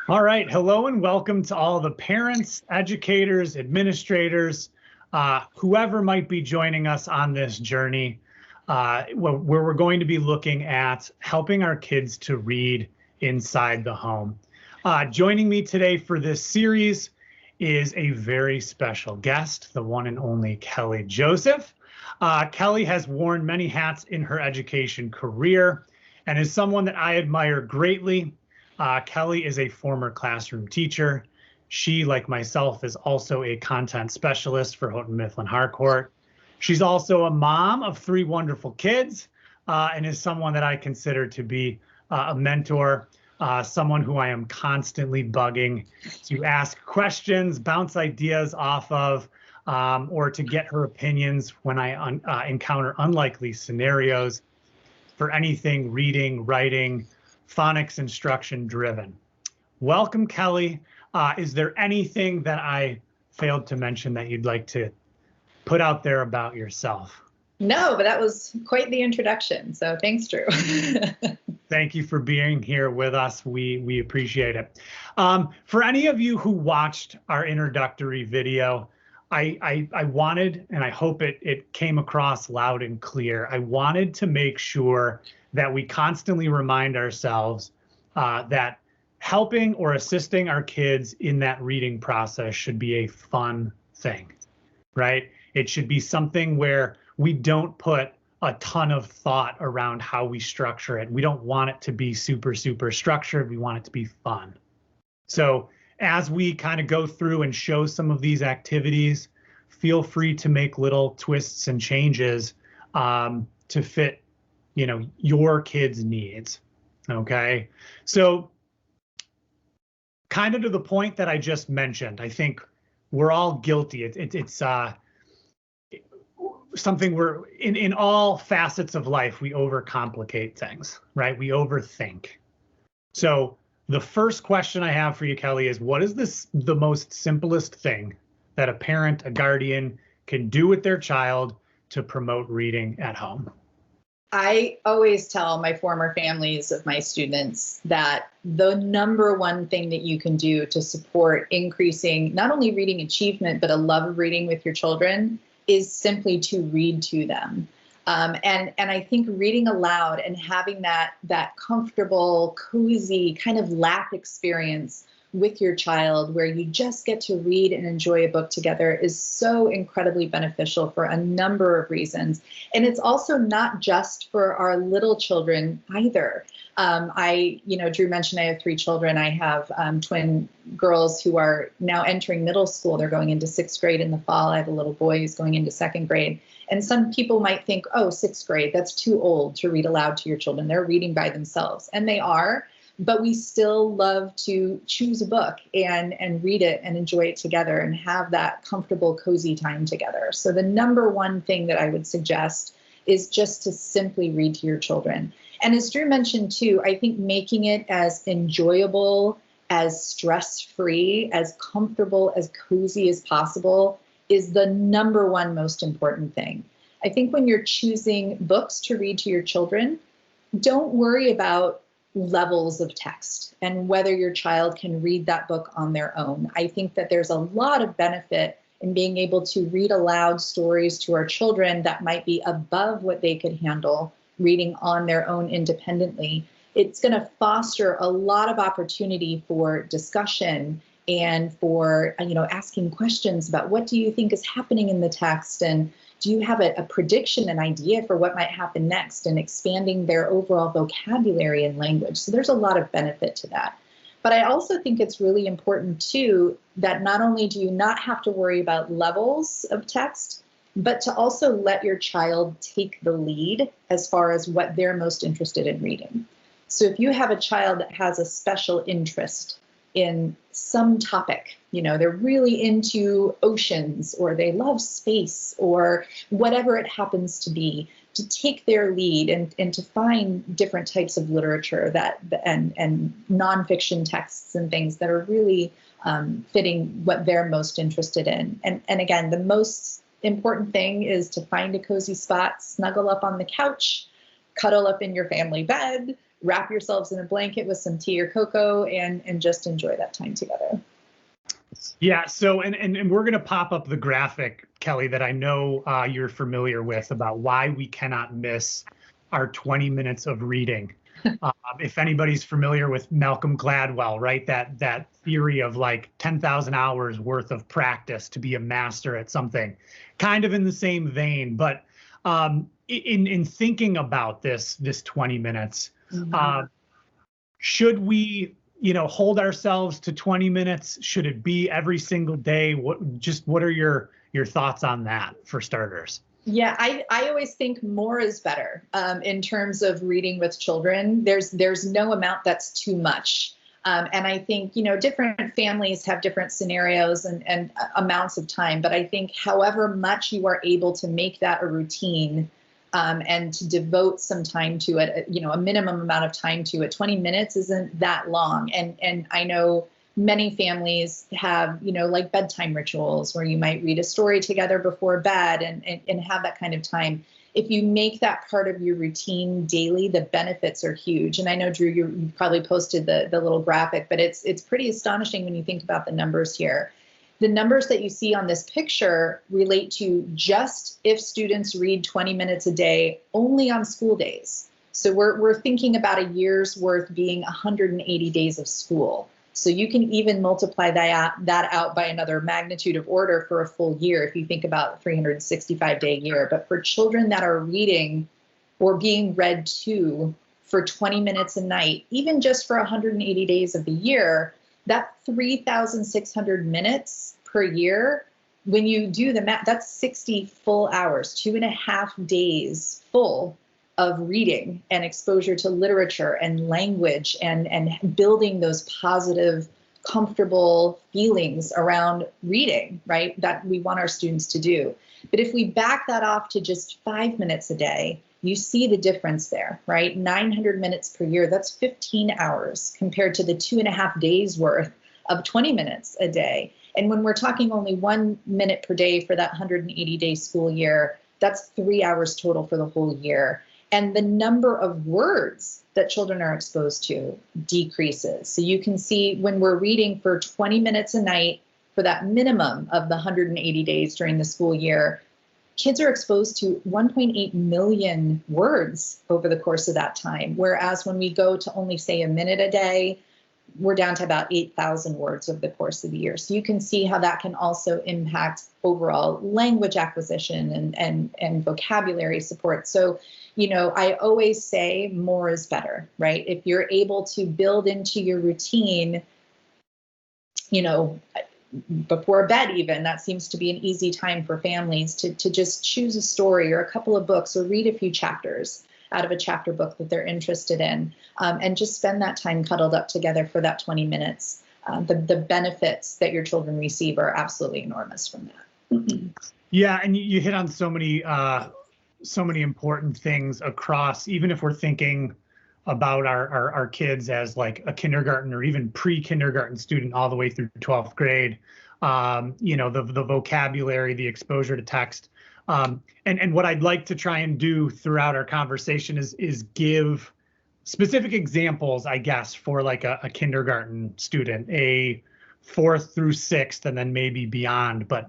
All right. Hello and welcome to all the parents, educators, administrators, whoever might be joining us on this journey, where we're going to be looking at helping our kids to read inside the home. Joining me today for this series is a very special guest, the one and only Kelly Joseph. Kelly has worn many hats in her education career and is someone that I admire greatly. Kelly is a former classroom teacher. She, like myself, is also a content specialist for Houghton Mifflin Harcourt. She's also a mom of 3 wonderful kids and is someone that I consider to be a mentor, someone who I am constantly bugging to ask questions, bounce ideas off of, or to get her opinions when I encounter unlikely scenarios for anything reading, writing, phonics instruction driven. Welcome, Kelly. Is there anything that I failed to mention that you'd like to put out there about yourself? No, but that was quite the introduction. So thanks, Drew. Thank you for being here with us. We appreciate it. For any of you who watched our introductory video, I wanted, and I hope it came across loud and clear, I wanted to make sure that we constantly remind ourselves that helping or assisting our kids in that reading process should be a fun thing, right? It should be something where we don't put a ton of thought around how we structure it. We don't want it to be super structured. We want it to be fun. So as we kind of go through and show some of these activities, feel free to make little twists and changes to fit your kids' needs. Okay. So kind of to the point that I just mentioned, I think we're all guilty. It's something we're in all facets of life, we overcomplicate things, right? We overthink. So the first question I have for you, Kelly, is what is the most simplest thing that a parent, a guardian can do with their child to promote reading at home? I always tell my former families of my students that the number one thing that you can do to support increasing not only reading achievement, but a love of reading with your children is simply to read to them. And I think reading aloud and having that comfortable, cozy kind of lap experience with your child where you just get to read and enjoy a book together is so incredibly beneficial for a number of reasons. And it's also not just for our little children either. Drew mentioned I have 3 children. I have twin girls who are now entering middle school. They're going into 6th grade in the fall. I have a little boy who's going into 2nd grade. And some people might think, oh, 6th grade, that's too old to read aloud to your children. They're reading by themselves. And they are. But we still love to choose a book and read it and enjoy it together and have that comfortable, cozy time together. So the number one thing that I would suggest is just to simply read to your children. And as Drew mentioned too, I think making it as enjoyable, as stress-free, as comfortable, as cozy as possible is the number one most important thing. I think when you're choosing books to read to your children, don't worry about levels of text and whether your child can read that book on their own. I think that there's a lot of benefit in being able to read aloud stories to our children that might be above what they could handle reading on their own independently. It's going to foster a lot of opportunity for discussion and for asking questions about what do you think is happening in the text, and do you have a prediction, an idea for what might happen next, and expanding their overall vocabulary and language. So there's a lot of benefit to that. But I also think it's really important too that not only do you not have to worry about levels of text, but to also let your child take the lead as far as what they're most interested in reading. So if you have a child that has a special interest in some topic, they're really into oceans or they love space or whatever it happens to be, to take their lead and to find different types of literature and nonfiction texts and things that are really fitting what they're most interested in. And again, the most important thing is to find a cozy spot, snuggle up on the couch, cuddle up in your family bed, wrap yourselves in a blanket with some tea or cocoa and just enjoy that time together. Yeah, so and we're going to pop up the graphic, Kelly, that I know you're familiar with about why we cannot miss our 20 minutes of reading. If anybody's familiar with Malcolm Gladwell, right, that theory of like 10,000 hours worth of practice to be a master at something, kind of in the same vein. But in thinking about this 20 minutes, should we, hold ourselves to 20 minutes? Should it be every single day? What are your thoughts on that for starters? Yeah, I always think more is better in terms of reading with children. There's no amount that's too much. And I think, different families have different scenarios and amounts of time. But I think however much you are able to make that a routine and to devote some time to it, a minimum amount of time to it, 20 minutes isn't that long. And I know many families have, like bedtime rituals where you might read a story together before bed and have that kind of time. If you make that part of your routine daily, the benefits are huge. And I know, Drew, you probably posted the little graphic, but it's pretty astonishing when you think about the numbers here. The numbers that you see on this picture relate to just if students read 20 minutes a day only on school days. So we're thinking about a year's worth being 180 days of school. So you can even multiply that out by another magnitude of order for a full year if you think about a 365-day year. But for children that are reading or being read to for 20 minutes a night, even just for 180 days of the year, that 3,600 minutes per year, when you do the math, that's 60 full hours, 2.5 days full of reading and exposure to literature and language and building those positive, comfortable feelings around reading, right? That we want our students to do. But if we back that off to just 5 minutes a day, you see the difference there, right? 900 minutes per year, that's 15 hours compared to the 2.5 days worth of 20 minutes a day. And when we're talking only 1 minute per day for that 180-day school year, that's 3 hours total for the whole year. And the number of words that children are exposed to decreases. So you can see when we're reading for 20 minutes a night for that minimum of the 180 days during the school year, kids are exposed to 1.8 million words over the course of that time. Whereas when we go to only say a minute a day, we're down to about 8,000 words over the course of the year. So you can see how that can also impact overall language acquisition and vocabulary support. So, I always say more is better, right? If you're able to build into your routine, before bed even, that seems to be an easy time for families to just choose a story or a couple of books or read a few chapters out of a chapter book that they're interested in, and just spend that time cuddled up together for that 20 minutes. The benefits that your children receive are absolutely enormous from that. Yeah, and you hit on so many important things across, even if we're thinking about our kids as like a kindergarten or even pre-kindergarten student all the way through 12th grade, the vocabulary, the exposure to text. And what I'd like to try and do throughout our conversation is give specific examples, I guess, for like a kindergarten student, a 4th through 6th, and then maybe beyond. But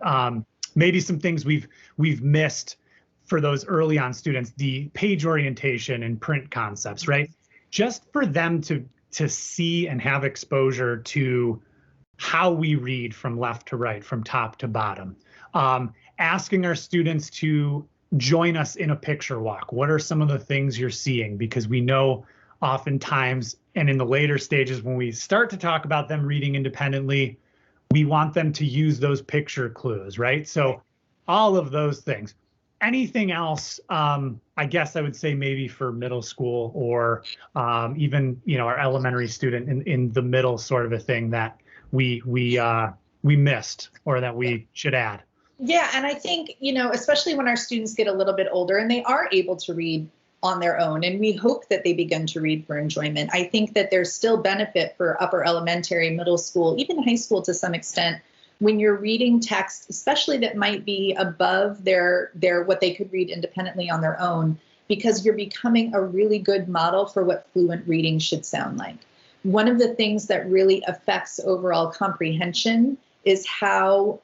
maybe some things we've missed for those early on students, the page orientation and print concepts, right? Just for them to see and have exposure to how we read from left to right, from top to bottom. Asking our students to join us in a picture walk. What are some of the things you're seeing? Because we know oftentimes, and in the later stages when we start to talk about them reading independently, we want them to use those picture clues, right? So all of those things. Anything else, I guess I would say maybe for middle school or even, our elementary student in the middle sort of a thing that we missed or that we should add. Yeah, and I think, especially when our students get a little bit older and they are able to read on their own, and we hope that they begin to read for enjoyment, I think that there's still benefit for upper elementary, middle school, even high school to some extent, when you're reading text, especially that might be above their what they could read independently on their own, because you're becoming a really good model for what fluent reading should sound like. One of the things that really affects overall comprehension is how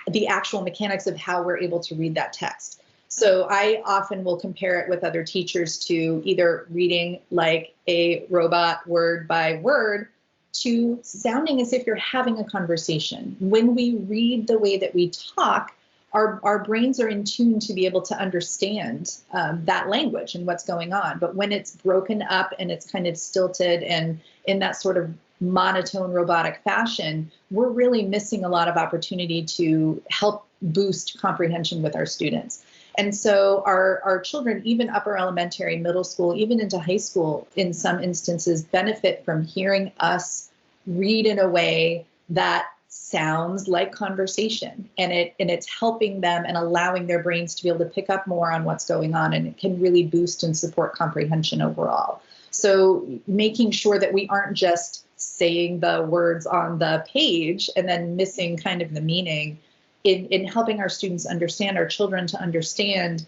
the actual mechanics of how we're able to read that text. So I often will compare it with other teachers to either reading like a robot word by word to sounding as if you're having a conversation. When we read the way that we talk, our brains are in tune to be able to understand that language and what's going on. But when it's broken up and it's kind of stilted and in that sort of monotone robotic fashion, we're really missing a lot of opportunity to help boost comprehension with our students. And so our children, even upper elementary, middle school, even into high school, in some instances, benefit from hearing us read in a way that sounds like conversation. And it's helping them and allowing their brains to be able to pick up more on what's going on. And it can really boost and support comprehension overall. So making sure that we aren't just saying the words on the page and then missing kind of the meaning, in helping our students understand, our children to understand,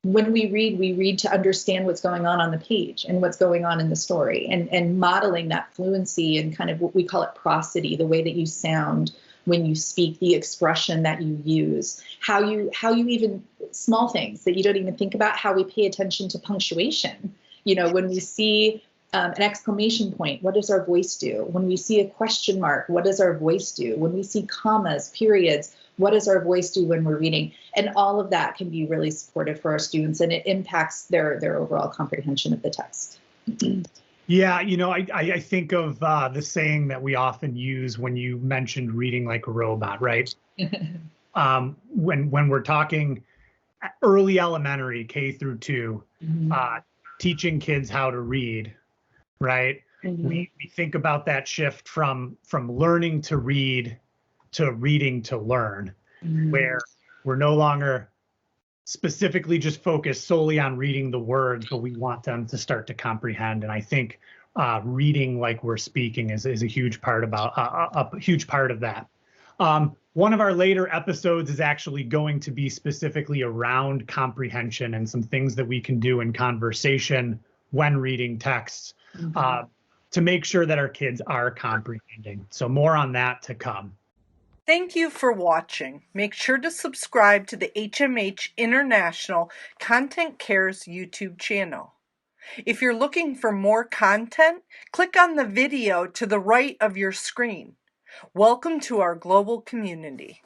when we read to understand what's going on the page and what's going on in the story, and modeling that fluency and kind of what we call it prosody, the way that you sound when you speak, the expression that you use, how you even small things that you don't even think about, how we pay attention to punctuation. You know, when we see an exclamation point, what does our voice do? When we see a question mark, what does our voice do? When we see commas, periods, what does our voice do when we're reading? And all of that can be really supportive for our students, and it impacts their overall comprehension of the text. Yeah, you know, I think of the saying that we often use when you mentioned reading like a robot, right? When we're talking early elementary, K through 2, teaching kids how to read, right? We think about that shift from learning to read to reading to learn, where we're no longer specifically just focused solely on reading the words, but we want them to start to comprehend. And I think reading like we're speaking is a huge part about a huge part of that. One of our later episodes is actually going to be specifically around comprehension and some things that we can do in conversation when reading texts to make sure that our kids are comprehending. So more on that to come. Thank you for watching. Make sure to subscribe to the HMH International Content Cares YouTube channel. If you're looking for more content, click on the video to the right of your screen. Welcome to our global community.